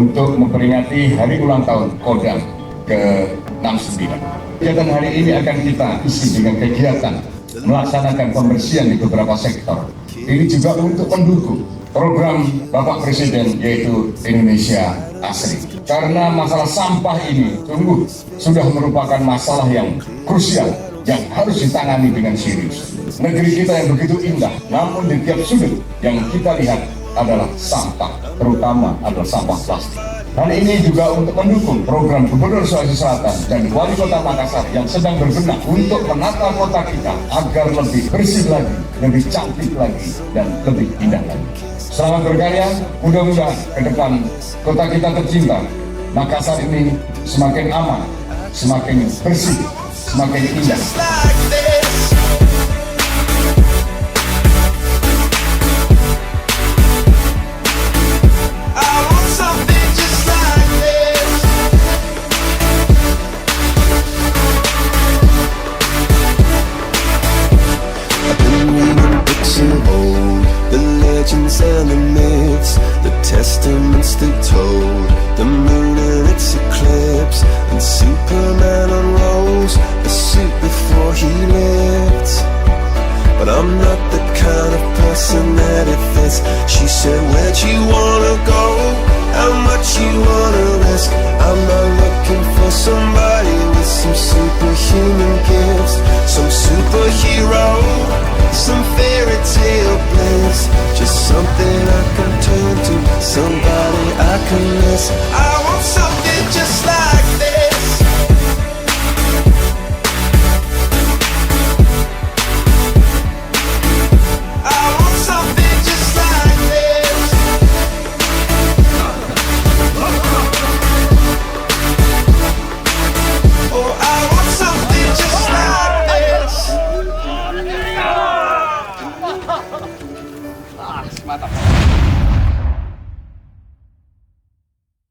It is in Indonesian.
untuk memperingati hari ulang tahun Kodam ke-69. Kegiatan hari ini akan kita isi dengan kegiatan melaksanakan pembersihan di beberapa sektor. Ini juga untuk mendukung program Bapak Presiden, yaitu Indonesia Asri. Karena masalah sampah ini sungguh sudah merupakan masalah yang krusial yang harus ditangani dengan serius. Negeri kita yang begitu indah, namun di tiap sudut yang kita lihat adalah sampah, terutama adalah sampah plastik. Hal ini juga untuk mendukung program Gubernur Sulawesi Selatan dan Wali Kota Makassar yang sedang berbenah untuk menata kota kita agar lebih bersih lagi, lebih cantik lagi, dan lebih indah lagi. Selamat berkarya, mudah-mudahan ke depan kota kita tercinta, Makassar ini semakin aman, semakin bersih, semakin indah. And the myths, the testaments that told the moon and its eclipse, and Superman unrolls a suit before he lived. But I'm not the kind of person that it fits. She said, where'd you wanna go? How much you wanna risk? I'm not looking for somebody with some superhuman gifts, some superhero, some fairy tale bliss, just something I can turn to, somebody I can miss. I want something just like this. I want something just like this. Oh, I want something just like this. Mantap.